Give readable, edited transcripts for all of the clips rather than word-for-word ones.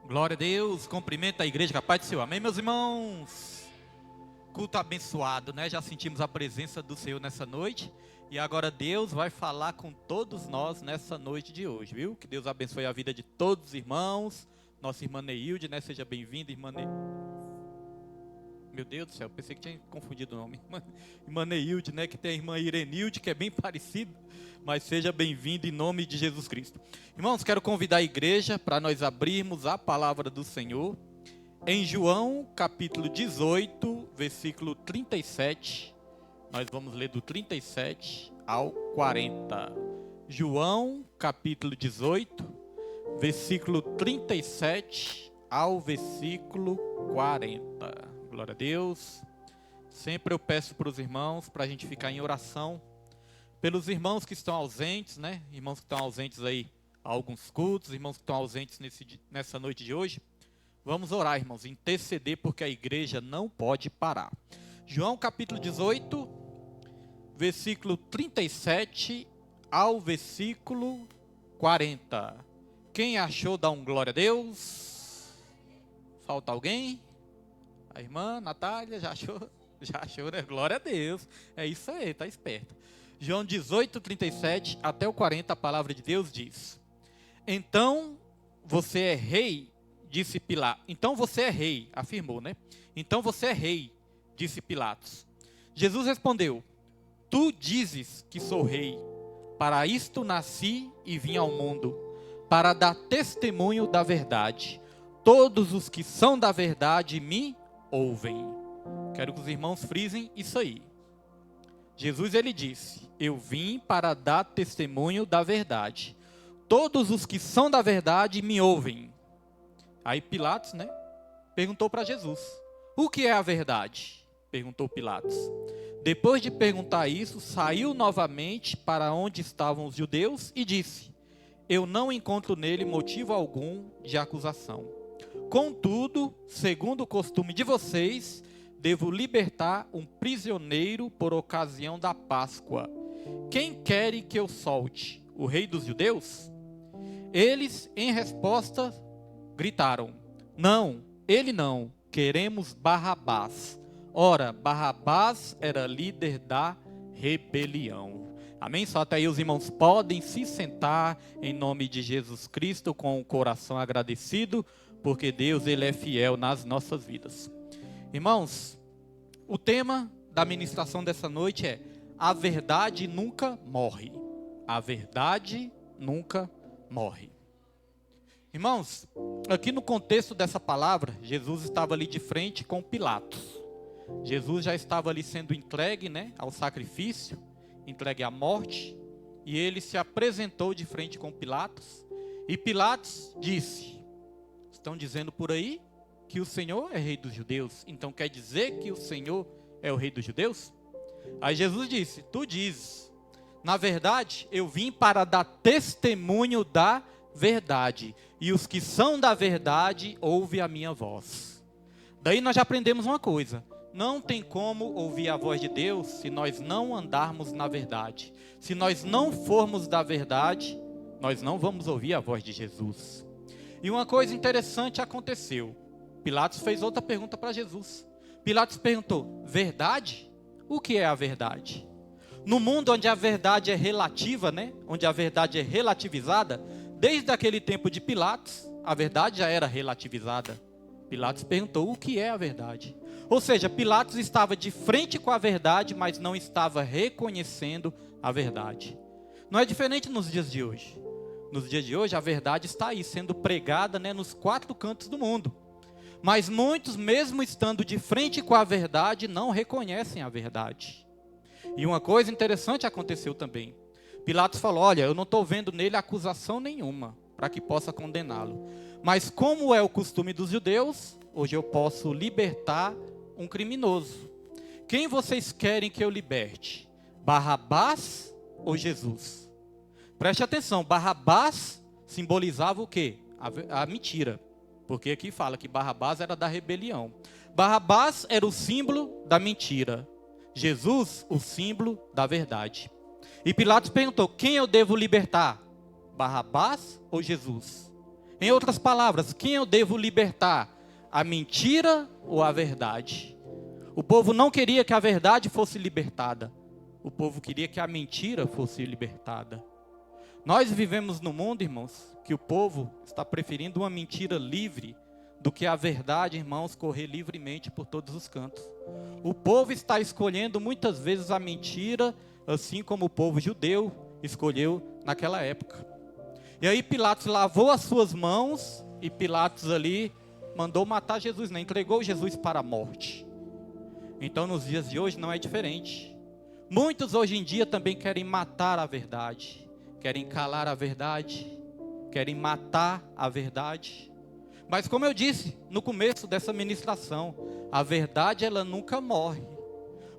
Glória a Deus, cumprimento a igreja, com a paz do Senhor. Amém, meus irmãos? Culto abençoado, né? Já sentimos a presença do Senhor nessa noite. E agora Deus vai falar com todos nós nessa noite de hoje, viu? Que Deus abençoe a vida de todos os irmãos. Nossa irmã Neilde, né? Seja bem-vinda, irmã Neilde. Meu Deus do céu, pensei que tinha confundido o nome. Irmã Neilde, né? Que tem a irmã Irenilde, que é bem parecida. Mas seja bem-vindo em nome de Jesus Cristo. Irmãos, quero convidar a igreja para nós abrirmos a palavra do Senhor em João, capítulo 18, versículo 37. Nós vamos ler do 37 ao 40. João, capítulo 18, versículo 37 ao versículo 40. Glória a Deus. Sempre eu peço para os irmãos, para a gente ficar em oração pelos irmãos que estão ausentes, né? Irmãos que estão ausentes aí a alguns cultos, irmãos que estão ausentes nessa noite de hoje. Vamos orar, irmãos, interceder, porque a igreja não pode parar. João capítulo 18, versículo 37 ao versículo 40. Quem achou, dá um glória a Deus. Falta alguém? A irmã Natália já achou? Já achou, né? Glória a Deus. É isso aí, tá esperto. João 18, 37 até o 40, a palavra de Deus diz: Então você é rei, disse Pilatos. Então você é rei, afirmou, né? Então você é rei, disse Pilatos. Jesus respondeu: Tu dizes que sou rei. Para isto nasci e vim ao mundo, para dar testemunho da verdade. Todos os que são da verdade me ouvem. Quero que os irmãos frisem isso aí. Jesus, ele disse: eu vim para dar testemunho da verdade. Todos os que são da verdade me ouvem. Aí Pilatos, né, perguntou para Jesus: o que é a verdade? Perguntou Pilatos. Depois de perguntar isso, saiu novamente para onde estavam os judeus e disse: eu não encontro nele motivo algum de acusação. Contudo, segundo o costume de vocês, devo libertar um prisioneiro por ocasião da Páscoa. Quem quer que eu solte? O rei dos judeus? Eles, em resposta, gritaram: não, ele não, queremos Barrabás. Ora, Barrabás era líder da rebelião. Amém? Só até aí os irmãos podem se sentar em nome de Jesus Cristo com o coração agradecido, porque Deus, ele é fiel nas nossas vidas. Irmãos, o tema da ministração dessa noite é: a verdade nunca morre. A verdade nunca morre. Irmãos, aqui no contexto dessa palavra, Jesus estava ali de frente com Pilatos. Jesus já estava ali sendo entregue, né, ao sacrifício, entregue à morte, e ele se apresentou de frente com Pilatos. E Pilatos disse: estão dizendo por aí que o Senhor é rei dos judeus, então quer dizer que o Senhor é o rei dos judeus? Aí Jesus disse: tu dizes. Na verdade, eu vim para dar testemunho da verdade, e os que são da verdade ouvem a minha voz. Daí nós já aprendemos uma coisa: não tem como ouvir a voz de Deus se nós não andarmos na verdade. Se nós não formos da verdade, nós não vamos ouvir a voz de Jesus. E uma coisa interessante aconteceu. Pilatos fez outra pergunta para Jesus. Pilatos perguntou: verdade? O que é a verdade? No mundo onde a verdade é relativa, né? Onde a verdade é relativizada, desde aquele tempo de Pilatos, a verdade já era relativizada. Pilatos perguntou: o que é a verdade? Ou seja, Pilatos estava de frente com a verdade, mas não estava reconhecendo a verdade. Não é diferente nos dias de hoje. Nos dias de hoje, a verdade está aí, sendo pregada, né, nos quatro cantos do mundo. Mas muitos, mesmo estando de frente com a verdade, não reconhecem a verdade. E uma coisa interessante aconteceu também. Pilatos falou: olha, eu não estou vendo nele acusação nenhuma, para que possa condená-lo. Mas como é o costume dos judeus, hoje eu posso libertar um criminoso. Quem vocês querem que eu liberte? Barrabás ou Jesus? Preste atenção, Barrabás simbolizava o quê? A mentira. Porque aqui fala que Barrabás era da rebelião. Barrabás era o símbolo da mentira. Jesus, o símbolo da verdade. E Pilatos perguntou: quem eu devo libertar? Barrabás ou Jesus? Em outras palavras, quem eu devo libertar? A mentira ou a verdade? O povo não queria que a verdade fosse libertada. O povo queria que a mentira fosse libertada. Nós vivemos num mundo, irmãos, que o povo está preferindo uma mentira livre do que a verdade, irmãos, correr livremente por todos os cantos. O povo está escolhendo muitas vezes a mentira, assim como o povo judeu escolheu naquela época. E aí Pilatos lavou as suas mãos e Pilatos ali mandou matar Jesus, né? Entregou Jesus para a morte. Então nos dias de hoje não é diferente. Muitos hoje em dia também querem matar a verdade, querem calar a verdade, querem matar a verdade. Mas como eu disse no começo dessa ministração, a verdade ela nunca morre.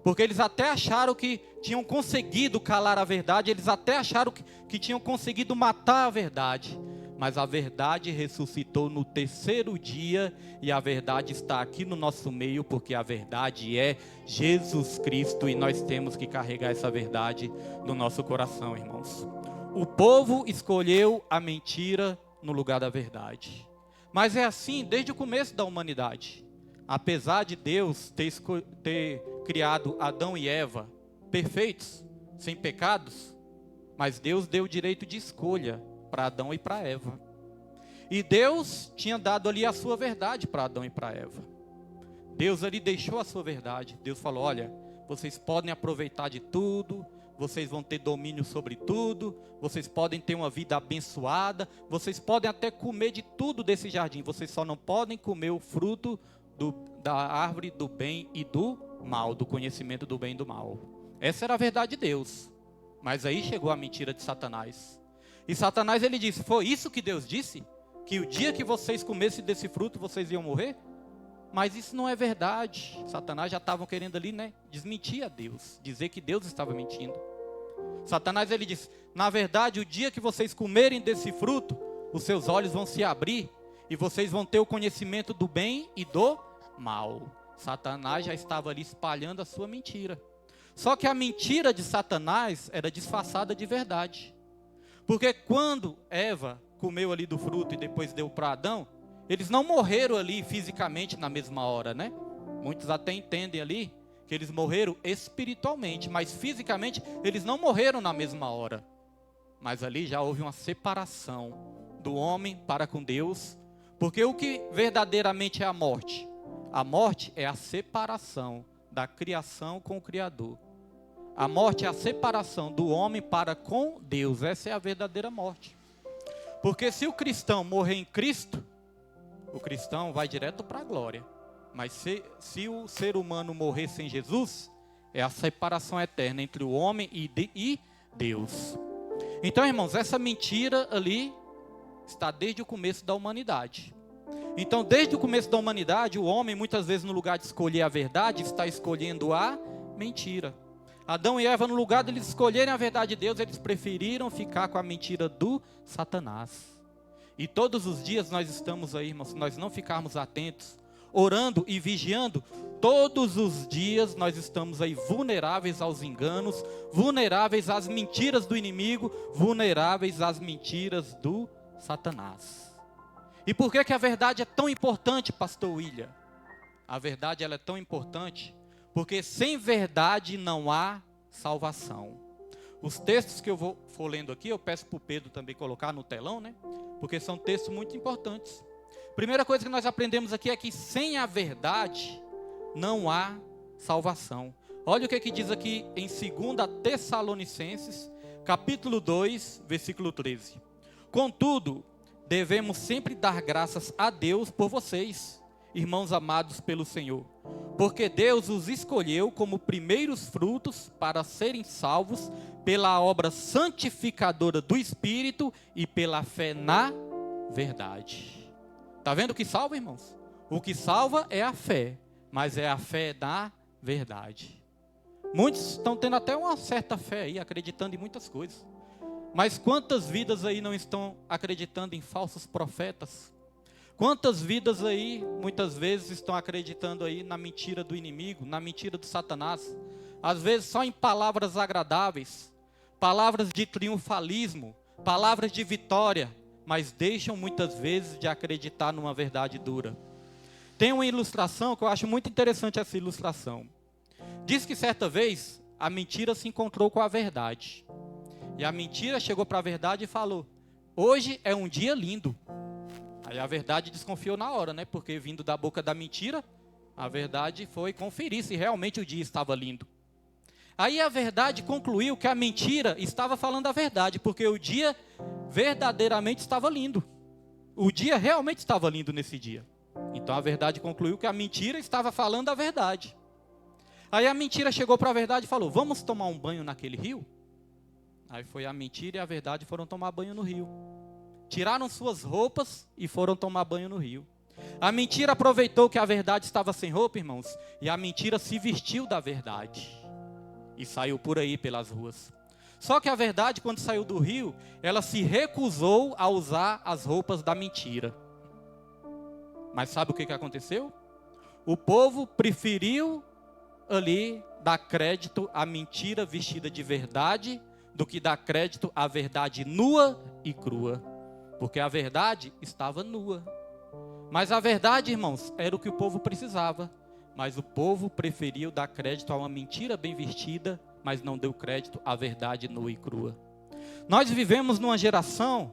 Porque eles até acharam que tinham conseguido calar a verdade, eles até acharam que tinham conseguido matar a verdade. Mas a verdade ressuscitou no terceiro dia e a verdade está aqui no nosso meio, porque a verdade é Jesus Cristo e nós temos que carregar essa verdade no nosso coração, irmãos. O povo escolheu a mentira no lugar da verdade. Mas é assim desde o começo da humanidade. Apesar de Deus ter criado Adão e Eva perfeitos, sem pecados, mas Deus deu o direito de escolha para Adão e para Eva. E Deus tinha dado ali a sua verdade para Adão e para Eva. Deus ali deixou a sua verdade. Deus falou, olha, vocês podem aproveitar de tudo, vocês vão ter domínio sobre tudo, vocês podem ter uma vida abençoada, vocês podem até comer de tudo desse jardim, vocês só não podem comer o fruto da árvore do bem e do mal, do conhecimento do bem e do mal. Essa era a verdade de Deus. Mas aí chegou a mentira de Satanás. E Satanás ele disse, foi isso que Deus disse? Que o dia que vocês comessem desse fruto, vocês iam morrer? Mas isso não é verdade. Satanás já estavam querendo ali, né, desmentir a Deus, dizer que Deus estava mentindo. Satanás ele disse, na verdade, o dia que vocês comerem desse fruto, os seus olhos vão se abrir e vocês vão ter o conhecimento do bem e do mal. Satanás já estava ali espalhando a sua mentira. Só que a mentira de Satanás era disfarçada de verdade. Porque quando Eva comeu ali do fruto e depois deu para Adão, eles não morreram ali fisicamente na mesma hora, né? Muitos até entendem ali que eles morreram espiritualmente, mas fisicamente eles não morreram na mesma hora. Mas ali já houve uma separação do homem para com Deus, porque o que verdadeiramente é a morte? A morte é a separação da criação com o Criador. A morte é a separação do homem para com Deus. Essa é a verdadeira morte. Porque se o cristão morrer em Cristo, o cristão vai direto para a glória. Mas se o ser humano morrer sem Jesus, é a separação eterna entre o homem e Deus. Então, irmãos, essa mentira ali está desde o começo da humanidade. Então, desde o começo da humanidade, o homem, muitas vezes, no lugar de escolher a verdade, está escolhendo a mentira. Adão e Eva, no lugar de eles escolherem a verdade de Deus, eles preferiram ficar com a mentira do Satanás. E todos os dias nós estamos aí, irmãos, se nós não ficarmos atentos, orando e vigiando, todos os dias nós estamos aí vulneráveis aos enganos, vulneráveis às mentiras do inimigo, vulneráveis às mentiras do Satanás. E por que a verdade é tão importante, pastor William? A verdade ela é tão importante porque sem verdade não há salvação. Os textos que eu for lendo aqui, eu peço para o Pedro também colocar no telão, né? Porque são textos muito importantes. Primeira coisa que nós aprendemos aqui é que sem a verdade não há salvação. Olha o que diz aqui em 2 Tessalonicenses, capítulo 2, versículo 13. Contudo, devemos sempre dar graças a Deus por vocês, irmãos amados pelo Senhor, porque Deus os escolheu como primeiros frutos para serem salvos pela obra santificadora do Espírito e pela fé na verdade. Está vendo o que salva, irmãos? O que salva é a fé, mas é a fé na verdade. Muitos estão tendo até uma certa fé aí, acreditando em muitas coisas. Mas quantas vidas aí não estão acreditando em falsos profetas? Quantas vidas aí, muitas vezes, estão acreditando aí na mentira do inimigo, na mentira do Satanás? Às vezes só em palavras agradáveis, palavras de triunfalismo, palavras de vitória, mas deixam muitas vezes de acreditar numa verdade dura. Tem uma ilustração que eu acho muito interessante, essa ilustração. Diz que certa vez a mentira se encontrou com a verdade. E a mentira chegou para a verdade e falou: hoje é um dia lindo. Aí a verdade desconfiou na hora, né? Porque vindo da boca da mentira, a verdade foi conferir se realmente o dia estava lindo. Aí a verdade concluiu que a mentira estava falando a verdade, porque o dia verdadeiramente estava lindo. O dia realmente estava lindo nesse dia. Então a verdade concluiu que a mentira estava falando a verdade. Aí a mentira chegou para a verdade e falou: vamos tomar um banho naquele rio? Aí foi a mentira e a verdade foram tomar banho no rio. Tiraram suas roupas e foram tomar banho no rio. A mentira aproveitou que a verdade estava sem roupa, irmãos, e a mentira se vestiu da verdade e saiu por aí pelas ruas. Só que a verdade, quando saiu do rio, ela se recusou a usar as roupas da mentira. Mas sabe o que aconteceu? O povo preferiu ali dar crédito à mentira vestida de verdade do que dar crédito à verdade nua e crua. Porque a verdade estava nua. Mas a verdade, irmãos, era o que o povo precisava. Mas o povo preferiu dar crédito a uma mentira bem vestida, mas não deu crédito à verdade nua e crua. Nós vivemos numa geração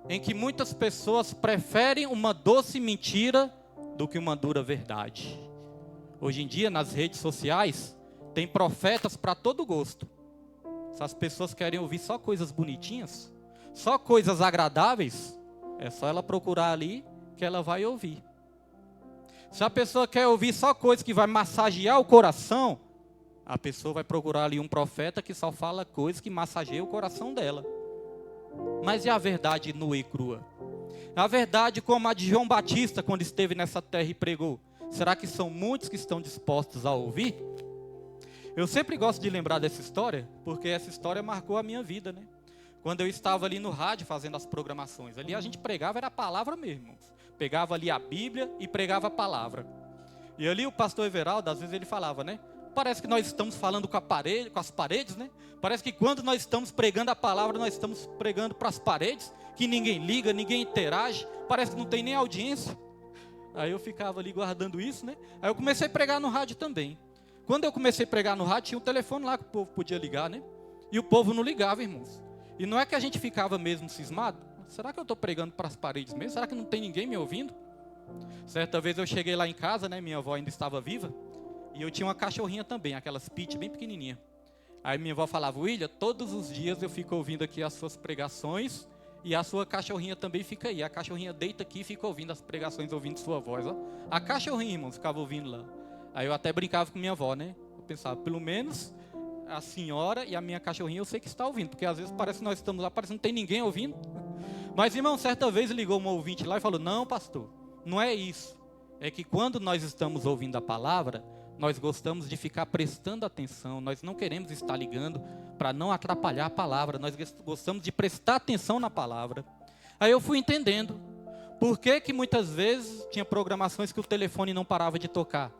em que muitas pessoas preferem uma doce mentira do que uma dura verdade. Hoje em dia, nas redes sociais, tem profetas para todo gosto. Se as pessoas querem ouvir só coisas bonitinhas, só coisas agradáveis, é só ela procurar ali que ela vai ouvir. Se a pessoa quer ouvir só coisas que vai massagear o coração, a pessoa vai procurar ali um profeta que só fala coisas que massageiam o coração dela. Mas e a verdade nua e crua? A verdade como a de João Batista quando esteve nessa terra e pregou. Será que são muitos que estão dispostos a ouvir? Eu sempre gosto de lembrar dessa história, porque essa história marcou a minha vida, né? Quando eu estava ali no rádio fazendo as programações, ali a gente pregava, era a palavra mesmo. Pegava ali a Bíblia e pregava a palavra. E ali o pastor Everaldo, às vezes ele falava, né? Parece que nós estamos falando com as paredes, né? Parece que quando nós estamos pregando a palavra, nós estamos pregando para as paredes, que ninguém liga, ninguém interage, parece que não tem nem audiência. Aí eu ficava ali guardando isso, né? Aí eu comecei a pregar no rádio também. Quando eu comecei a pregar no rádio, tinha um telefone lá que o povo podia ligar, né? E o povo não ligava, irmãos. E não é que a gente ficava mesmo cismado? Será que eu estou pregando para as paredes mesmo? Será que não tem ninguém me ouvindo? Certa vez eu cheguei lá em casa, né? Minha avó ainda estava viva. E eu tinha uma cachorrinha também, aquelas pit bem pequenininha. Aí minha avó falava: William, todos os dias eu fico ouvindo aqui as suas pregações e a sua cachorrinha também fica aí. A cachorrinha deita aqui e fica ouvindo as pregações, ouvindo sua voz. Ó. A cachorrinha, irmãos, ficava ouvindo lá. Aí eu até brincava com minha avó, né? Eu pensava, pelo menos a senhora e a minha cachorrinha eu sei que está ouvindo, porque às vezes parece que nós estamos lá, parece que não tem ninguém ouvindo. Mas, irmão, certa vez ligou um ouvinte lá e falou: não, pastor, não é isso. É que quando nós estamos ouvindo a palavra, nós gostamos de ficar prestando atenção, nós não queremos estar ligando para não atrapalhar a palavra, nós gostamos de prestar atenção na palavra. Aí eu fui entendendo por que muitas vezes tinha programações que o telefone não parava de tocar.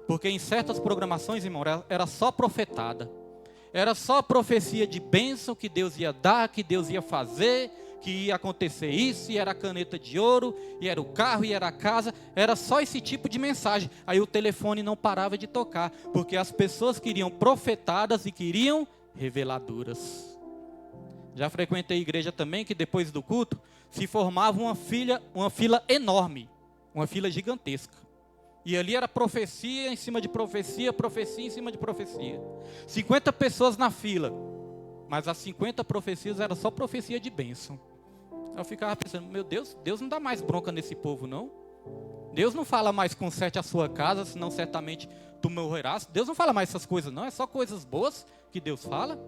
Porque em certas programações, irmão, era só profetada. Era só profecia de bênção que Deus ia dar, que Deus ia fazer, que ia acontecer isso, e era a caneta de ouro, e era o carro, e era a casa. Era só esse tipo de mensagem. Aí o telefone não parava de tocar, porque as pessoas queriam profetadas e queriam reveladoras. Já frequentei igreja também que depois do culto se formava uma fila enorme, uma fila gigantesca. E ali era profecia em cima de profecia, profecia em cima de profecia. 50 pessoas na fila, mas as 50 profecias eram só profecia de bênção. Eu ficava pensando, meu Deus, Deus não dá mais bronca nesse povo não. Deus não fala mais conserte a sua casa, senão certamente tu morrerás. Deus não fala mais essas coisas não, é só coisas boas que Deus fala.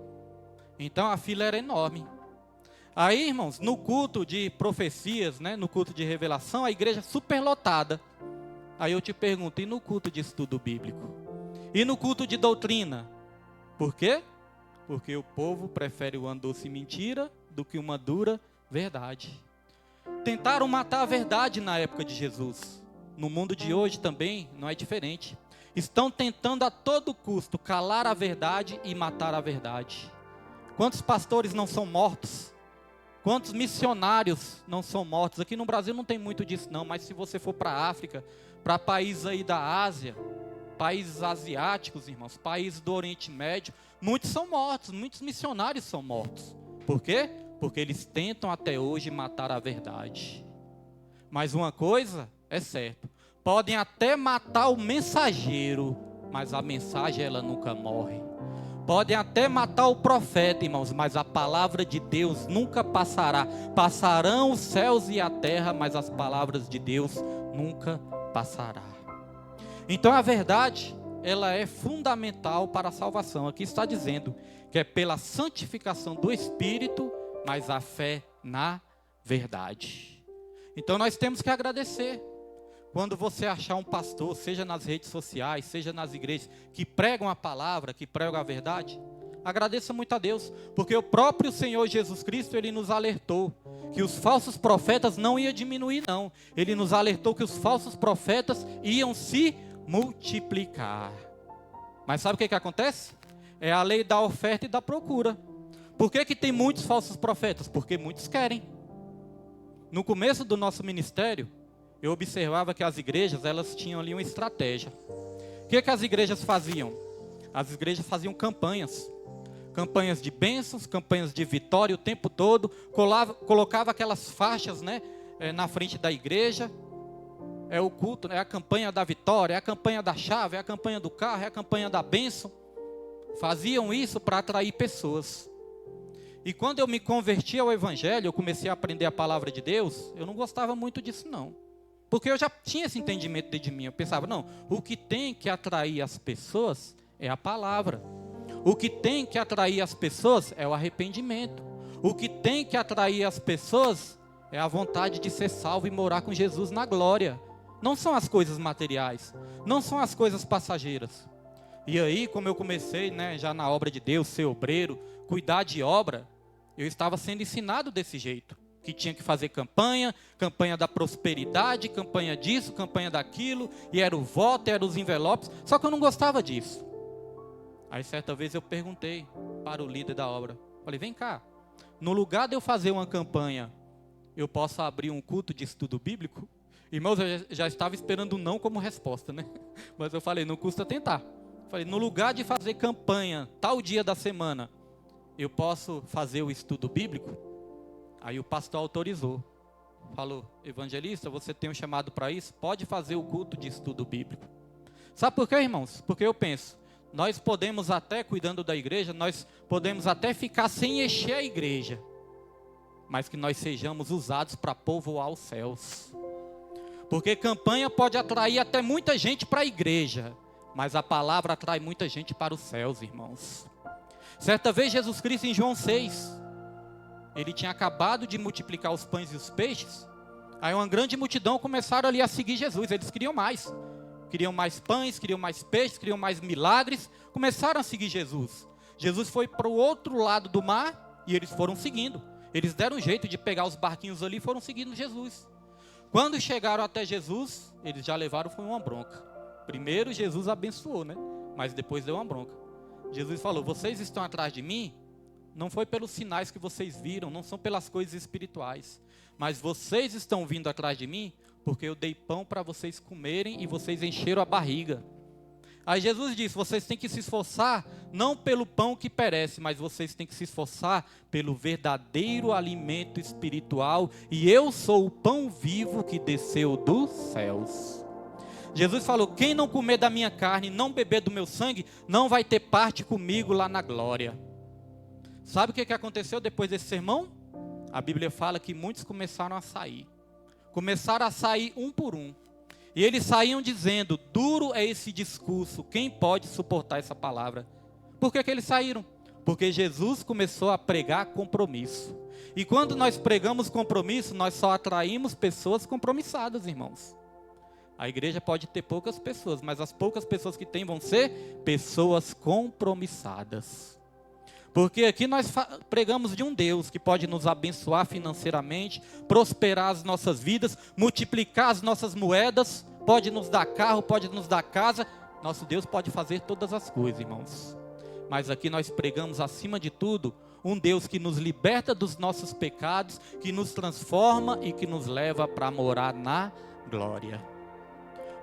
Então a fila era enorme. Aí, irmãos, no culto de profecias, né, no culto de revelação, a igreja superlotada. Aí eu te pergunto, e no culto de estudo bíblico? E no culto de doutrina? Por quê? Porque o povo prefere uma doce mentira do que uma dura verdade. Tentaram matar a verdade na época de Jesus. No mundo de hoje também não é diferente. Estão tentando a todo custo calar a verdade e matar a verdade. Quantos pastores não são mortos? Quantos missionários não são mortos? Aqui no Brasil não tem muito disso não, mas se você for para a África, para países aí da Ásia, países asiáticos, irmãos, países do Oriente Médio, muitos são mortos, muitos missionários são mortos. Por quê? Porque eles tentam até hoje matar a verdade. Mas uma coisa é certa, podem até matar o mensageiro, mas a mensagem ela nunca morre. Podem até matar o profeta, irmãos, mas a palavra de Deus nunca passará. Passarão os céus e a terra, mas as palavras de Deus nunca passará. Então a verdade, ela é fundamental para a salvação. Aqui está dizendo que é pela santificação do Espírito, mas a fé na verdade. Então nós temos que agradecer. Quando você achar um pastor, seja nas redes sociais, seja nas igrejas, que pregam a palavra, que pregam a verdade, agradeça muito a Deus, porque o próprio Senhor Jesus Cristo, Ele nos alertou que os falsos profetas não iam diminuir não. Ele nos alertou que os falsos profetas iam se multiplicar. Mas sabe o que acontece? É a lei da oferta e da procura. Por que tem muitos falsos profetas? Porque muitos querem. No começo do nosso ministério, eu observava que as igrejas, elas tinham ali uma estratégia. O que as igrejas faziam? As igrejas faziam campanhas de bênçãos, campanhas de vitória o tempo todo, colocava aquelas faixas, né, na frente da igreja. É o culto, é a campanha da vitória, é a campanha da chave, é a campanha do carro, é a campanha da bênção. Faziam isso para atrair pessoas. E quando eu me converti ao Evangelho, eu comecei a aprender a palavra de Deus, eu não gostava muito disso não. Porque eu já tinha esse entendimento dentro de mim. Eu pensava, não, o que tem que atrair as pessoas é a palavra. O que tem que atrair as pessoas é o arrependimento. O que tem que atrair as pessoas é a vontade de ser salvo e morar com Jesus na glória. Não são as coisas materiais, não são as coisas passageiras. E aí, como eu comecei, né, já na obra de Deus, ser obreiro, cuidar de obra, eu estava sendo ensinado desse jeito. Que tinha que fazer campanha da prosperidade, campanha disso, campanha daquilo, e era o voto, era os envelopes, só que eu não gostava disso. Aí certa vez eu perguntei para o líder da obra, falei, vem cá, no lugar de eu fazer uma campanha, eu posso abrir um culto de estudo bíblico? Irmãos, eu já estava esperando um não como resposta, né? Mas eu falei, não custa tentar. Falei, no lugar de fazer campanha, tal dia da semana, eu posso fazer o estudo bíblico? Aí o pastor autorizou, falou, evangelista, você tem um chamado para isso? Pode fazer o culto de estudo bíblico. Sabe por quê, irmãos? Porque eu penso, nós podemos até, cuidando da igreja, nós podemos até ficar sem encher a igreja, mas que nós sejamos usados para povoar os céus. Porque campanha pode atrair até muita gente para a igreja, mas a palavra atrai muita gente para os céus, irmãos. Certa vez Jesus Cristo em João 6... ele tinha acabado de multiplicar os pães e os peixes. Aí uma grande multidão começaram ali a seguir Jesus. Eles queriam mais pães, queriam mais peixes, queriam mais milagres. Começaram a seguir Jesus. Jesus foi para o outro lado do mar e eles foram seguindo. Eles deram um jeito de pegar os barquinhos ali e foram seguindo Jesus. Quando chegaram até Jesus, eles já levaram foi uma bronca. Primeiro Jesus abençoou, né? Mas depois deu uma bronca. Jesus falou, vocês estão atrás de mim? Não foi pelos sinais que vocês viram, não são pelas coisas espirituais. Mas vocês estão vindo atrás de mim, porque eu dei pão para vocês comerem e vocês encheram a barriga. Aí Jesus disse, vocês têm que se esforçar, não pelo pão que perece, mas vocês têm que se esforçar pelo verdadeiro alimento espiritual. E eu sou o pão vivo que desceu dos céus. Jesus falou, quem não comer da minha carne, não beber do meu sangue, não vai ter parte comigo lá na glória. Sabe o que aconteceu depois desse sermão? A Bíblia fala que muitos começaram a sair. Começaram a sair um por um. E eles saíam dizendo, duro é esse discurso, quem pode suportar essa palavra? Por que eles saíram? Porque Jesus começou a pregar compromisso. E quando nós pregamos compromisso, nós só atraímos pessoas compromissadas, irmãos. A igreja pode ter poucas pessoas, mas as poucas pessoas que tem vão ser pessoas compromissadas. Porque aqui nós pregamos de um Deus que pode nos abençoar financeiramente, prosperar as nossas vidas, multiplicar as nossas moedas, pode nos dar carro, pode nos dar casa. Nosso Deus pode fazer todas as coisas, irmãos. Mas aqui nós pregamos acima de tudo um Deus que nos liberta dos nossos pecados, que nos transforma e que nos leva para morar na glória.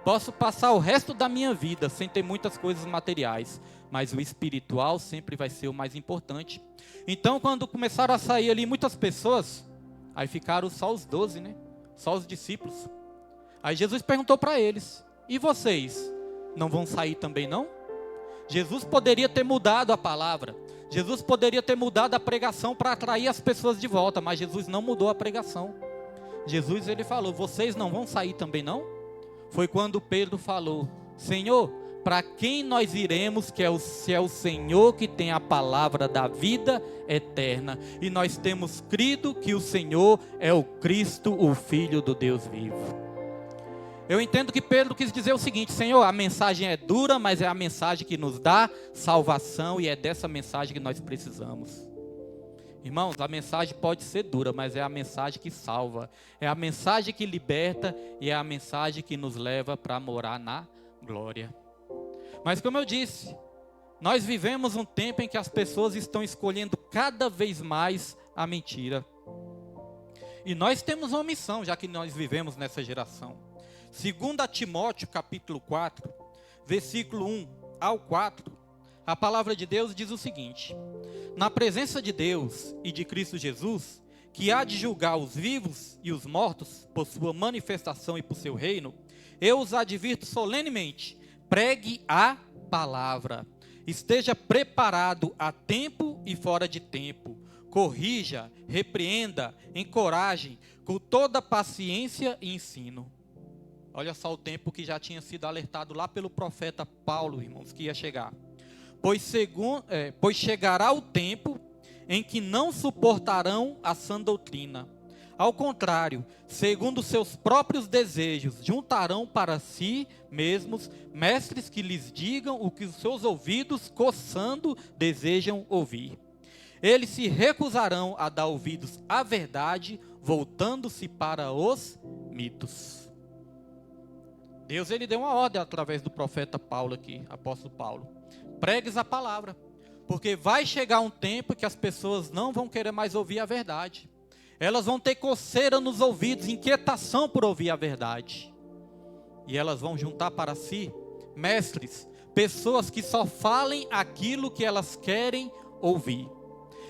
Posso passar o resto da minha vida sem ter muitas coisas materiais, mas o espiritual sempre vai ser o mais importante. Então, quando começaram a sair ali muitas pessoas, aí ficaram só os 12, né? Só os discípulos. Aí Jesus perguntou para eles: e vocês, não vão sair também não? Jesus poderia ter mudado a palavra, Jesus poderia ter mudado a pregação para atrair as pessoas de volta, mas Jesus não mudou a pregação. Jesus, ele falou: vocês não vão sair também não? Foi quando Pedro falou: Senhor, para quem nós iremos, se é o Senhor que tem a palavra da vida eterna, e nós temos crido que o Senhor é o Cristo, o Filho do Deus vivo. Eu entendo que Pedro quis dizer o seguinte: Senhor, a mensagem é dura, mas é a mensagem que nos dá salvação, e é dessa mensagem que nós precisamos. Irmãos, a mensagem pode ser dura, mas é a mensagem que salva, é a mensagem que liberta, e é a mensagem que nos leva para morar na glória. Mas como eu disse, nós vivemos um tempo em que as pessoas estão escolhendo cada vez mais a mentira. E nós temos uma missão, já que nós vivemos nessa geração. 2 Timóteo capítulo 4, versículo 1 ao 4, a palavra de Deus diz o seguinte: na presença de Deus e de Cristo Jesus, que há de julgar os vivos e os mortos por sua manifestação e por seu reino, eu os advirto solenemente: pregue a palavra, esteja preparado a tempo e fora de tempo, corrija, repreenda, encoraje, com toda paciência e ensino. Olha só o tempo que já tinha sido alertado lá pelo profeta Paulo, irmãos, que ia chegar. Pois chegará o tempo em que não suportarão a sã doutrina. Ao contrário, segundo seus próprios desejos, juntarão para si mesmos mestres que lhes digam o que os seus ouvidos, coçando, desejam ouvir. Eles se recusarão a dar ouvidos à verdade, voltando-se para os mitos. Deus, ele deu uma ordem através do profeta Paulo aqui, apóstolo Paulo: pregues a palavra, porque vai chegar um tempo que as pessoas não vão querer mais ouvir a verdade. Elas vão ter coceira nos ouvidos, inquietação por ouvir a verdade. E elas vão juntar para si mestres, pessoas que só falem aquilo que elas querem ouvir.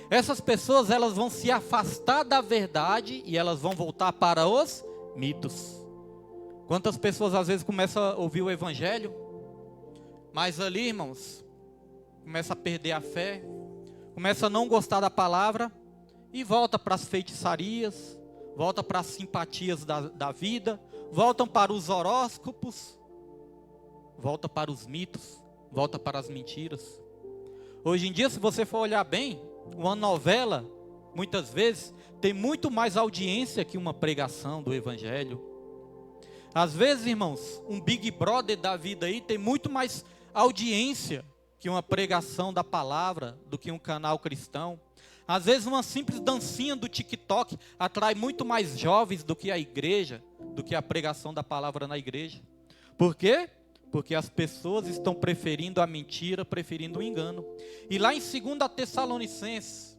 Essas pessoas, elas vão se afastar da verdade e elas vão voltar para os mitos. Quantas pessoas às vezes começam a ouvir o evangelho, mas ali, irmãos, começa a perder a fé, começa a não gostar da palavra e volta para as feitiçarias, volta para as simpatias da vida, voltam para os horóscopos, volta para os mitos, volta para as mentiras. Hoje em dia, se você for olhar bem, uma novela, muitas vezes, tem muito mais audiência que uma pregação do evangelho. Às vezes, irmãos, um Big Brother da vida aí tem muito mais audiência que uma pregação da palavra, do que um canal cristão. Às vezes uma simples dancinha do TikTok atrai muito mais jovens do que a igreja, do que a pregação da palavra na igreja. Por quê? Porque as pessoas estão preferindo a mentira, preferindo o engano. E lá em 2 Tessalonicenses,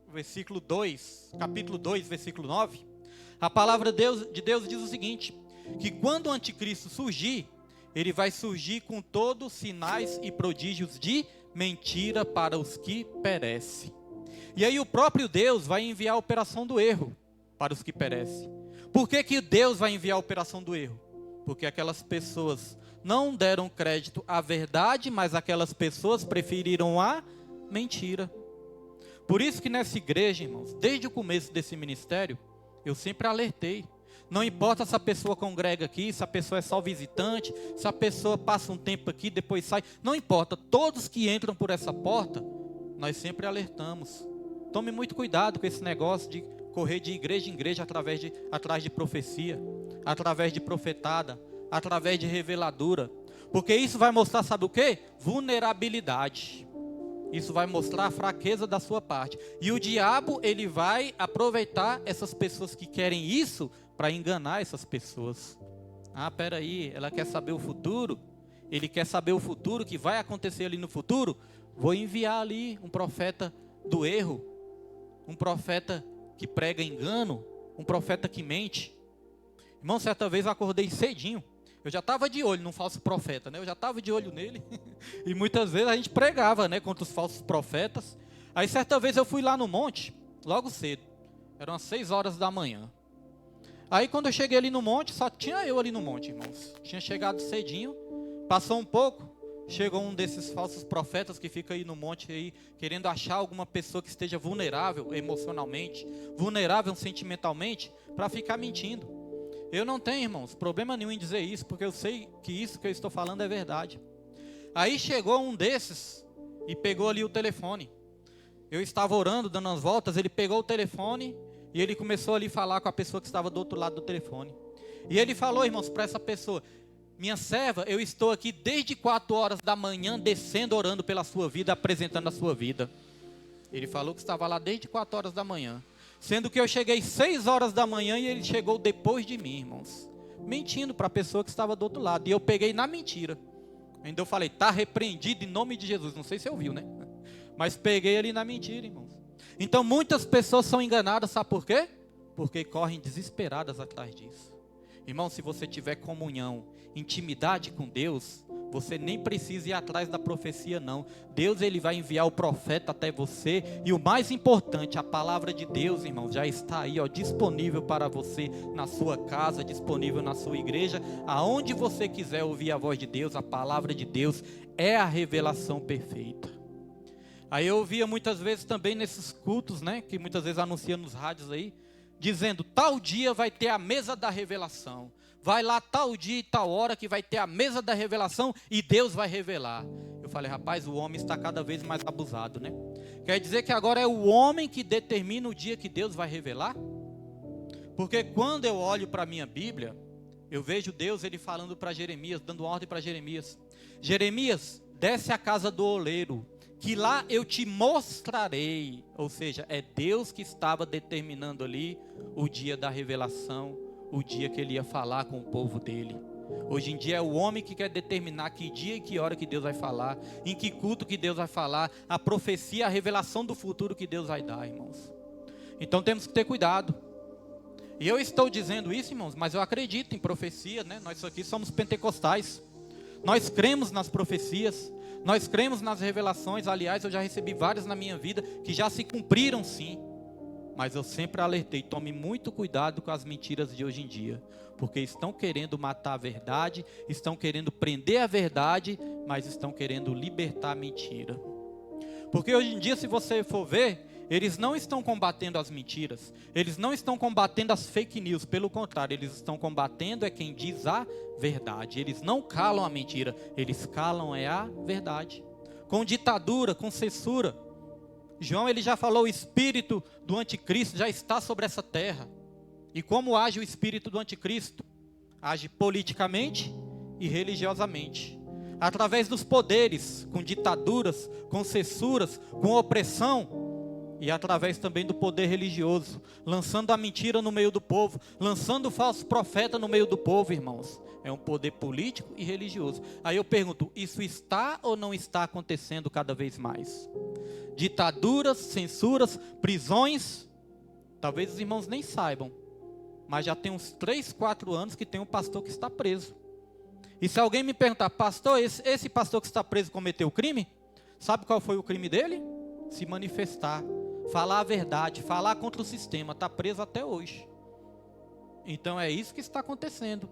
versículo 2, capítulo 2, versículo 9, a palavra de Deus diz o seguinte: que quando o anticristo surgir, ele vai surgir com todos sinais e prodígios de mentira para os que perecem. E aí o próprio Deus vai enviar a operação do erro para os que perecem. Por que Deus vai enviar a operação do erro? Porque aquelas pessoas não deram crédito à verdade, mas aquelas pessoas preferiram a mentira. Por isso que nessa igreja, irmãos, desde o começo desse ministério, eu sempre alertei: não importa se a pessoa congrega aqui, se a pessoa é só visitante, se a pessoa passa um tempo aqui, depois sai, não importa, todos que entram por essa porta, nós sempre alertamos. Tome muito cuidado com esse negócio de correr de igreja em igreja atrás de profecia, através de profetada, através de reveladura, porque isso vai mostrar, sabe o quê? Vulnerabilidade. Isso vai mostrar a fraqueza da sua parte. E o diabo, ele vai aproveitar essas pessoas que querem isso para enganar essas pessoas. Ah, peraí, ela quer saber o futuro? Ele quer saber o futuro que vai acontecer ali no futuro? vou enviar ali um profeta do erro, um profeta que prega engano, um profeta que mente. Irmão, certa vez eu acordei cedinho. Eu já estava de olho num falso profeta, né? Eu já estava de olho nele. E muitas vezes a gente pregava, né, contra os falsos profetas. Aí certa vez eu fui lá no monte, logo cedo. Eram as 6 horas da manhã. Aí quando eu cheguei ali no monte, só tinha eu ali no monte, irmãos. Tinha chegado cedinho, passou um pouco, chegou um desses falsos profetas que fica aí no monte aí, querendo achar alguma pessoa que esteja vulnerável emocionalmente, vulnerável sentimentalmente, para ficar mentindo. Eu não tenho, irmãos, problema nenhum em dizer isso, porque eu sei que isso que eu estou falando é verdade. Aí chegou um desses e pegou ali o telefone. Eu estava orando, dando as voltas, ele pegou o telefone e ele começou ali a falar com a pessoa que estava do outro lado do telefone. E ele falou, irmãos, para essa pessoa: minha serva, eu estou aqui desde 4 horas da manhã, descendo, orando pela sua vida, apresentando a sua vida. Ele falou que estava lá desde 4 horas da manhã. Sendo que eu cheguei 6 horas da manhã e ele chegou depois de mim, irmãos. Mentindo para a pessoa que estava do outro lado. E eu peguei na mentira. Ainda eu falei, está repreendido em nome de Jesus. Não sei se ouviu, né? Mas peguei ali na mentira, irmãos. Então muitas pessoas são enganadas, sabe por quê? Porque correm desesperadas atrás disso. Irmão, se você tiver comunhão, intimidade com Deus, você nem precisa ir atrás da profecia, não. Deus, ele vai enviar o profeta até você. E o mais importante, a palavra de Deus, irmão, já está aí, ó, disponível para você na sua casa, disponível na sua igreja. Aonde você quiser ouvir a voz de Deus, a palavra de Deus é a revelação perfeita. Aí eu ouvia muitas vezes também nesses cultos, né, que muitas vezes anunciam nos rádios aí, dizendo, tal dia vai ter a mesa da revelação. Vai lá tal dia e tal hora que vai ter a mesa da revelação e Deus vai revelar. Eu falei, rapaz, o homem está cada vez mais abusado, né? Quer dizer que agora é o homem que determina o dia que Deus vai revelar? Porque quando eu olho para a minha Bíblia, eu vejo Deus, ele falando para Jeremias, dando ordem para Jeremias. Jeremias, desce à casa do oleiro, que lá eu te mostrarei. Ou seja, é Deus que estava determinando ali o dia da revelação, o dia que ele ia falar com o povo dele. Hoje em dia é o homem que quer determinar que dia e que hora que Deus vai falar, em que culto que Deus vai falar, a profecia, a revelação do futuro que Deus vai dar, irmãos. Então temos que ter cuidado. E eu estou dizendo isso, irmãos, mas eu acredito em profecia, né? Nós aqui somos pentecostais. Nós cremos nas profecias, nós cremos nas revelações. Aliás, eu já recebi várias na minha vida que já se cumpriram, sim. Mas eu sempre alertei, tome muito cuidado com as mentiras de hoje em dia, porque estão querendo matar a verdade, estão querendo prender a verdade, mas estão querendo libertar a mentira. Porque hoje em dia, se você for ver, eles não estão combatendo as mentiras, eles não estão combatendo as fake news, pelo contrário, eles estão combatendo é quem diz a verdade. Eles não calam a mentira, eles calam é a verdade. Com ditadura, com censura. João, ele já falou, o espírito do anticristo já está sobre essa terra. E como age o espírito do anticristo? Age politicamente e religiosamente. Através dos poderes, com ditaduras, com censuras, com opressão. E através também do poder religioso. Lançando a mentira no meio do povo. Lançando o falso profeta no meio do povo, irmãos. É um poder político e religioso. Aí eu pergunto, isso está ou não está acontecendo cada vez mais? Ditaduras, censuras, prisões. Talvez os irmãos nem saibam, mas já tem uns 3, 4 anos que tem um pastor que está preso. E se alguém me perguntar, pastor, esse pastor que está preso cometeu crime? Sabe qual foi o crime dele? Se manifestar, falar a verdade, falar contra o sistema. Está preso até hoje. Então é isso que está acontecendo.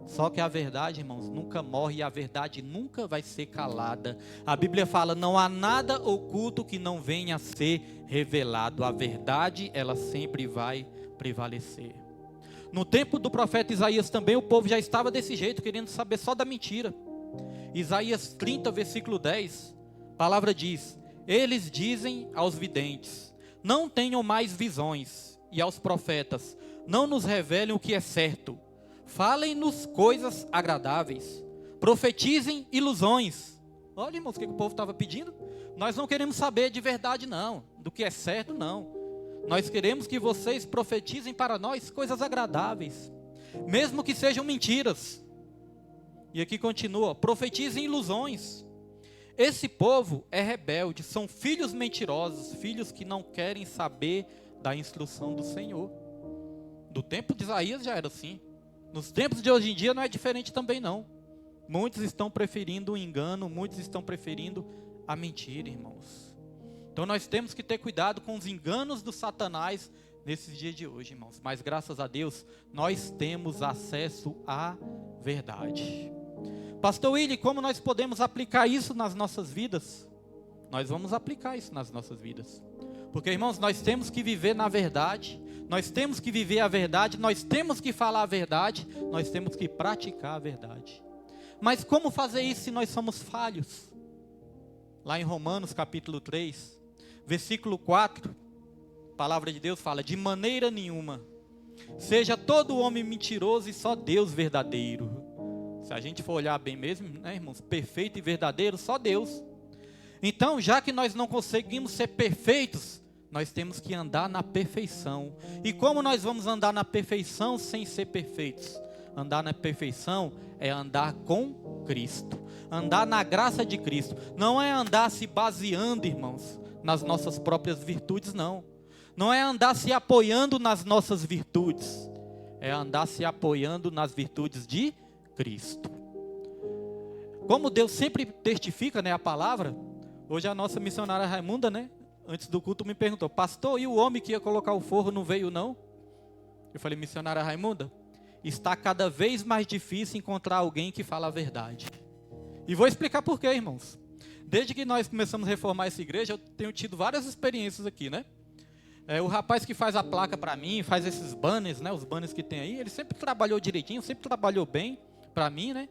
Só que a verdade, irmãos, nunca morre e a verdade nunca vai ser calada. A Bíblia fala, não há nada oculto que não venha a ser revelado. A verdade, ela sempre vai prevalecer. No tempo do profeta Isaías também, o povo já estava desse jeito, querendo saber só da mentira. Isaías 30, versículo 10, a palavra diz, eles dizem aos videntes, não tenham mais visões, e aos profetas, não nos revelem o que é certo. Falem-nos coisas agradáveis, profetizem ilusões. Olha, irmãos, o que o povo estava pedindo? Nós não queremos saber de verdade, não, do que é certo, não. Nós queremos que vocês profetizem para nós coisas agradáveis, mesmo que sejam mentiras. E aqui continua, profetizem ilusões. Esse povo é rebelde, são filhos mentirosos, filhos que não querem saber da instrução do Senhor. Do tempo de Isaías já era assim. Nos tempos de hoje em dia não é diferente também não. Muitos estão preferindo o engano, muitos estão preferindo a mentira, irmãos. Então nós temos que ter cuidado com os enganos do Satanás nesses dias de hoje, irmãos. Mas graças a Deus, nós temos acesso à verdade. Pastor Willy, como nós podemos aplicar isso nas nossas vidas? Nós vamos aplicar isso nas nossas vidas. Porque, irmãos, nós temos que viver na verdade, nós temos que viver a verdade, nós temos que falar a verdade, nós temos que praticar a verdade. Mas como fazer isso se nós somos falhos? Lá em Romanos capítulo 3, versículo 4, a palavra de Deus fala: de maneira nenhuma, seja todo homem mentiroso e só Deus verdadeiro. Se a gente for olhar bem mesmo, né, irmãos, perfeito e verdadeiro, só Deus. Então, já que nós não conseguimos ser perfeitos, nós temos que andar na perfeição. E como nós vamos andar na perfeição sem ser perfeitos? Andar na perfeição é andar com Cristo, andar na graça de Cristo. Não é andar se baseando, irmãos, nas nossas próprias virtudes, não. Não é andar se apoiando nas nossas virtudes, é andar se apoiando nas virtudes de Cristo. Como Deus sempre testifica, né, a palavra. Hoje a nossa missionária Raimunda, né, antes do culto me perguntou: pastor, e o homem que ia colocar o forro não veio não? Eu falei: missionária Raimunda, está cada vez mais difícil encontrar alguém que fala a verdade. E vou explicar por quê, irmãos. Desde que nós começamos a reformar essa igreja, eu tenho tido várias experiências aqui, né? O rapaz que faz a placa para mim, faz esses banners, né, os banners que tem aí, ele sempre trabalhou direitinho, sempre trabalhou bem para mim, né?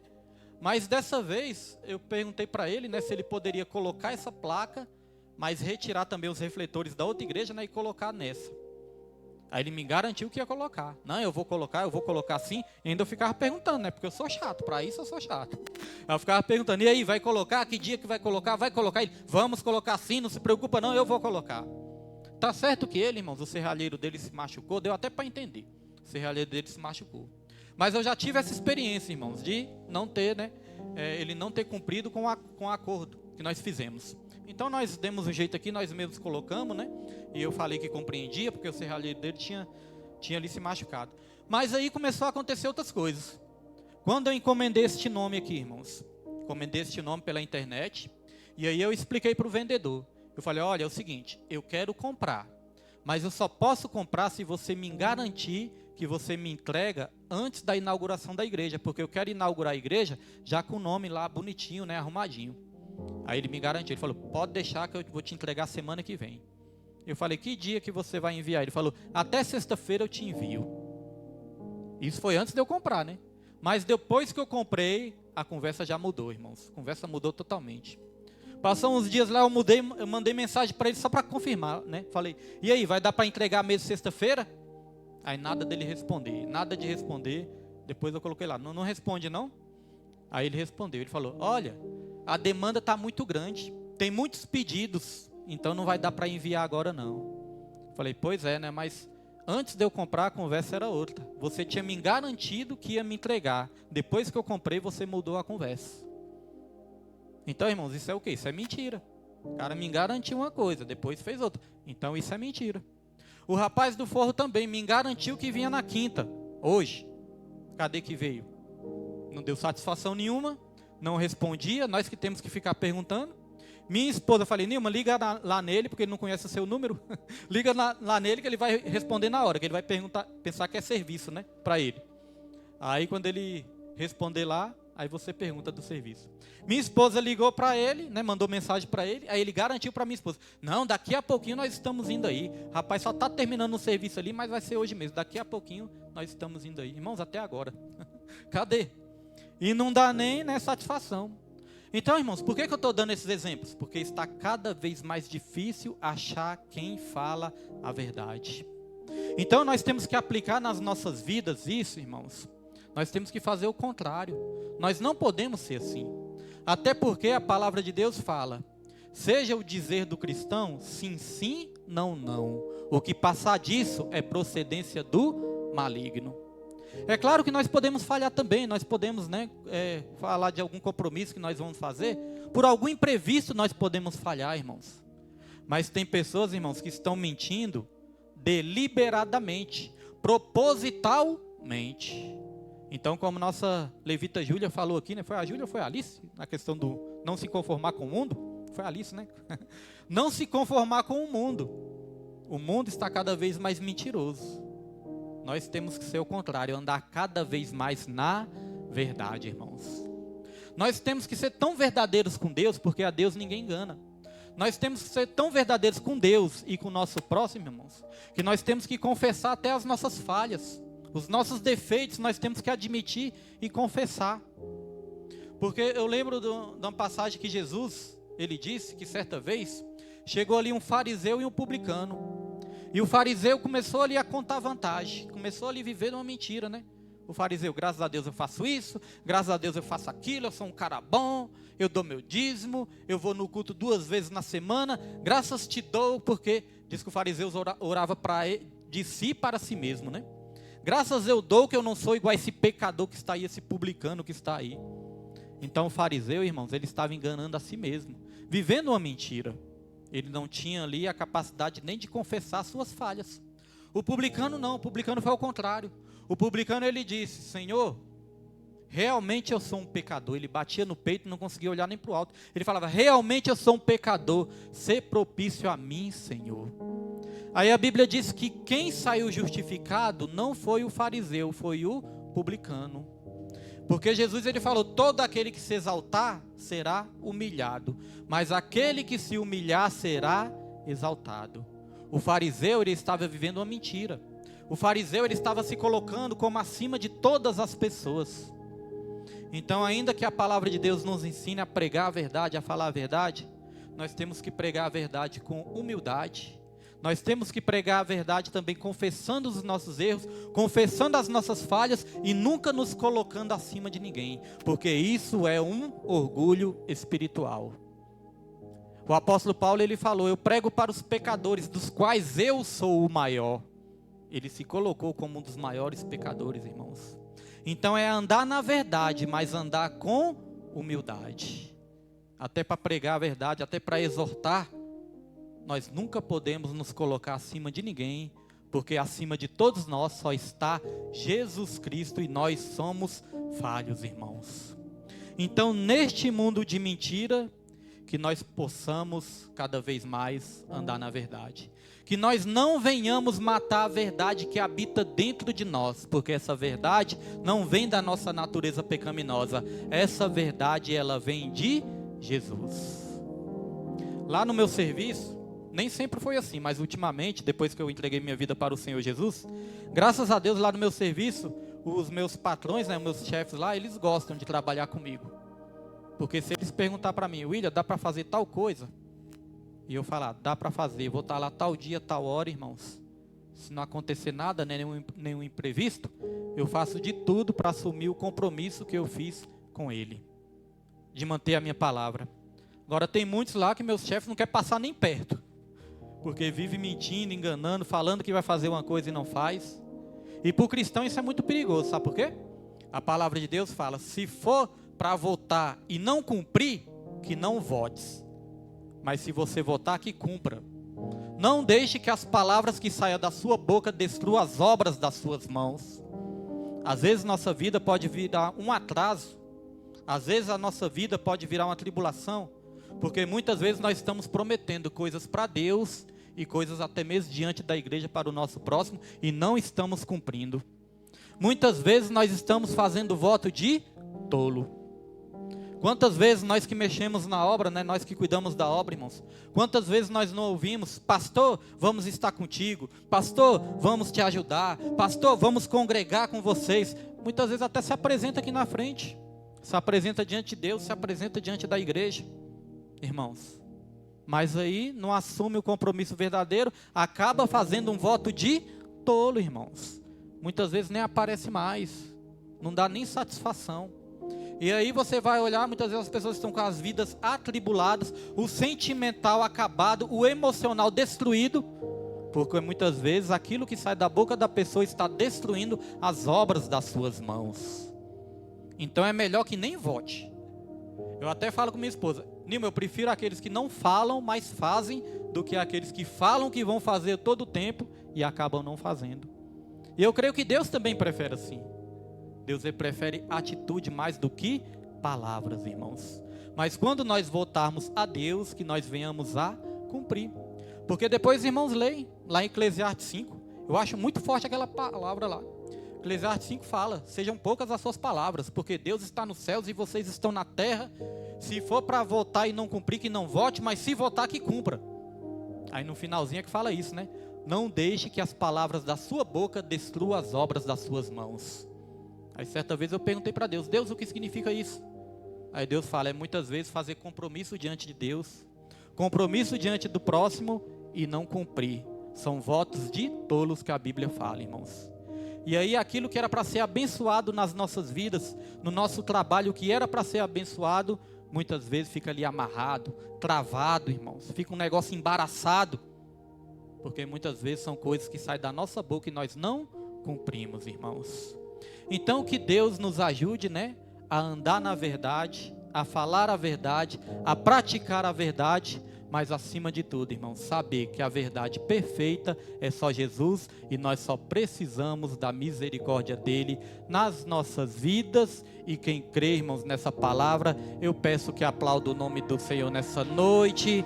Mas dessa vez eu perguntei para ele, né, se ele poderia colocar essa placa, mas retirar também os refletores da outra igreja, né, e colocar nessa. Aí ele me garantiu que ia colocar. Não, eu vou colocar assim. E ainda eu ficava perguntando, né, porque eu sou chato, para isso eu sou chato. Aí eu ficava perguntando: e aí, vai colocar? Que dia que vai colocar? Vai colocar? Ele: vamos colocar sim, não se preocupa não, eu vou colocar. Tá certo que ele, irmãos, o serralheiro dele se machucou, deu até para entender. O serralheiro dele se machucou. Mas eu já tive essa experiência, irmãos, de não ter, né, ele não ter cumprido com o acordo que nós fizemos. Então nós demos um jeito aqui, nós mesmos colocamos, né, e eu falei que compreendia, porque o serralheiro dele tinha ali se machucado. Mas aí começou a acontecer outras coisas. Quando eu encomendei este nome aqui, irmãos, encomendei este nome pela internet, e aí eu expliquei para o vendedor. Eu falei: olha, é o seguinte, eu quero comprar, mas eu só posso comprar se você me garantir que você me entrega antes da inauguração da igreja, porque eu quero inaugurar a igreja já com o nome lá bonitinho, né, arrumadinho. Aí ele me garantiu, ele falou: pode deixar que eu vou te entregar semana que vem. Eu falei: que dia que você vai enviar? Ele falou: até sexta-feira eu te envio. Isso foi antes de eu comprar, né? Mas depois que eu comprei, a conversa já mudou, irmãos. A conversa mudou totalmente. Passou uns dias lá, eu mandei mensagem para ele só para confirmar, né? Falei: e aí, vai dar para entregar mesmo sexta-feira? Aí nada dele responder, nada de responder. Depois eu coloquei lá: não responde não? Aí ele respondeu, ele falou: olha, a demanda está muito grande, tem muitos pedidos, então não vai dar para enviar agora não. Falei: pois é, né, mas antes de eu comprar a conversa era outra. Você tinha me garantido que ia me entregar, depois que eu comprei você mudou a conversa. Então, irmãos, isso é o quê? Isso é mentira. O cara me garantiu uma coisa, depois fez outra. Então isso é mentira. O rapaz do forro também me garantiu que vinha na quinta, hoje. Cadê que veio? Não deu satisfação nenhuma, não respondia, nós que temos que ficar perguntando. Minha esposa, falei: Nilma, liga lá nele, porque ele não conhece o seu número. Liga lá nele que ele vai responder na hora, que ele vai pensar que é serviço, né, para ele. Aí quando ele responder lá, aí você pergunta do serviço. Minha esposa ligou para ele, né, mandou mensagem para ele, aí ele garantiu para minha esposa: não, daqui a pouquinho nós estamos indo aí. Rapaz, só está terminando o serviço ali, mas vai ser hoje mesmo. Daqui a pouquinho nós estamos indo aí. Irmãos, até agora. Cadê? E não dá nem, né, satisfação. Então, irmãos, por que eu estou dando esses exemplos? Porque está cada vez mais difícil achar quem fala a verdade. Então nós temos que aplicar nas nossas vidas isso, irmãos. Nós temos que fazer o contrário. Nós não podemos ser assim. Até porque a palavra de Deus fala: seja o dizer do cristão sim, sim, não, não. O que passar disso é procedência do maligno. É claro que nós podemos falhar também, nós podemos, né, falar de algum compromisso que nós vamos fazer. Por algum imprevisto nós podemos falhar, irmãos. Mas tem pessoas, irmãos, que estão mentindo deliberadamente, propositalmente. Então, como nossa levita Júlia falou aqui, né? Foi a Júlia ou foi a Alice? Na questão do não se conformar com o mundo. Foi a Alice, né? Não se conformar com o mundo. O mundo está cada vez mais mentiroso. Nós temos que ser o contrário, andar cada vez mais na verdade, irmãos. Nós temos que ser tão verdadeiros com Deus, porque a Deus ninguém engana. Nós temos que ser tão verdadeiros com Deus e com o nosso próximo, irmãos, que nós temos que confessar até as nossas falhas. Os nossos defeitos nós temos que admitir e confessar. Porque eu lembro de uma passagem que Jesus, ele disse que certa vez, chegou ali um fariseu e um publicano. E o fariseu começou ali a contar vantagem, começou ali a viver uma mentira, né? O fariseu, graças a Deus eu faço isso, graças a Deus eu faço aquilo, eu sou um cara bom, eu dou meu dízimo, eu vou no culto 2 vezes na semana, graças te dou, porque diz que o fariseu orava de si para si mesmo, né? Graças eu dou que eu não sou igual a esse pecador que está aí, esse publicano que está aí. Então o fariseu, irmãos, ele estava enganando a si mesmo, vivendo uma mentira. Ele não tinha ali a capacidade nem de confessar suas falhas. O publicano não, o publicano foi ao contrário. O publicano ele disse, Senhor, realmente eu sou um pecador. Ele batia no peito e não conseguia olhar nem para o alto. Ele falava, realmente eu sou um pecador, sê propício a mim, Senhor. Aí a Bíblia diz que quem saiu justificado não foi o fariseu, foi o publicano. Porque Jesus ele falou, todo aquele que se exaltar será humilhado, mas aquele que se humilhar será exaltado. O fariseu ele estava vivendo uma mentira. O fariseu ele estava se colocando como acima de todas as pessoas. Então, ainda que a palavra de Deus nos ensine a pregar a verdade, a falar a verdade, nós temos que pregar a verdade com humildade. Nós temos que pregar a verdade também confessando os nossos erros, confessando as nossas falhas e nunca nos colocando acima de ninguém, porque isso é um orgulho espiritual. O apóstolo Paulo ele falou, eu prego para os pecadores, dos quais eu sou o maior. Ele se colocou como um dos maiores pecadores, irmãos. Então é andar na verdade, mas andar com humildade. Até para pregar a verdade, até para exortar, nós nunca podemos nos colocar acima de ninguém, porque acima de todos nós só está Jesus Cristo e nós somos falhos, irmãos. Então, neste mundo de mentira, que nós possamos cada vez mais andar na verdade. Que nós não venhamos matar a verdade que habita dentro de nós, porque essa verdade não vem da nossa natureza pecaminosa. Essa verdade, ela vem de Jesus. Lá no meu serviço, nem sempre foi assim, mas ultimamente, depois que eu entreguei minha vida para o Senhor Jesus, graças a Deus lá no meu serviço, os meus patrões, né, meus chefes lá, eles gostam de trabalhar comigo. Porque se eles perguntar para mim, William, dá para fazer tal coisa? E eu falar, dá para fazer, vou estar lá tal dia, tal hora, irmãos. Se não acontecer nada, né, nenhum imprevisto, eu faço de tudo para assumir o compromisso que eu fiz com ele, de manter a minha palavra. Agora tem muitos lá que meus chefes não querem passar nem perto, porque vive mentindo, enganando, falando que vai fazer uma coisa e não faz. E para o cristão isso é muito perigoso, sabe por quê? A palavra de Deus fala, se for para votar e não cumprir, que não votes. Mas se você votar, que cumpra. Não deixe que as palavras que saiam da sua boca destruam as obras das suas mãos. Às vezes nossa vida pode virar um atraso. Às vezes a nossa vida pode virar uma tribulação. Porque muitas vezes nós estamos prometendo coisas para Deus e coisas até mesmo diante da igreja para o nosso próximo e não estamos cumprindo. Muitas vezes nós estamos fazendo voto de tolo. Quantas vezes nós que mexemos na obra, né, nós que cuidamos da obra, irmãos, quantas vezes nós não ouvimos, pastor, vamos estar contigo, pastor, vamos te ajudar, pastor, vamos congregar com vocês. Muitas vezes até se apresenta aqui na frente, se apresenta diante de Deus, se apresenta diante da igreja, irmãos. Mas aí não assume o compromisso verdadeiro, acaba fazendo um voto de tolo, irmãos. Muitas vezes nem aparece mais, não dá nem satisfação. E aí você vai olhar, muitas vezes as pessoas estão com as vidas atribuladas, o sentimental acabado, o emocional destruído, Porque muitas vezes aquilo que sai da boca da pessoa está destruindo as obras das suas mãos. Então é melhor que nem vote. Eu até falo com minha esposa: Nilma, eu prefiro aqueles que não falam, mas fazem, do que aqueles que falam que vão fazer todo o tempo e acabam não fazendo. E eu creio que Deus também prefere assim. Deus prefere atitude mais do que palavras, irmãos. Mas quando nós votarmos a Deus, que nós venhamos a cumprir. Porque depois, irmãos, leem lá em Eclesiastes 5. Eu acho muito forte aquela palavra lá. Eclesiastes 5 fala: sejam poucas as suas palavras, porque Deus está nos céus e vocês estão na terra. Se for para votar e não cumprir, que não vote, mas se votar, que cumpra. Aí no finalzinho é que fala isso, né? Não deixe que as palavras da sua boca destruam as obras das suas mãos. Aí certa vez eu perguntei para Deus: Deus, o que significa isso? Aí Deus fala: é muitas vezes fazer compromisso diante de Deus, compromisso diante do próximo e não cumprir. São votos de tolos que a Bíblia fala, irmãos. E aí aquilo que era para ser abençoado nas nossas vidas, no nosso trabalho, o que era para ser abençoado, muitas vezes fica ali amarrado, travado, irmãos. Fica um negócio embaraçado, porque muitas vezes são coisas que saem da nossa boca e nós não cumprimos, irmãos. Então que Deus nos ajude, né, a andar na verdade, a falar a verdade, a praticar a verdade, mas acima de tudo, irmãos, saber que a verdade perfeita é só Jesus e nós só precisamos da misericórdia dele nas nossas vidas. E quem crê, irmãos, nessa palavra, eu peço que aplaude o nome do Senhor nessa noite.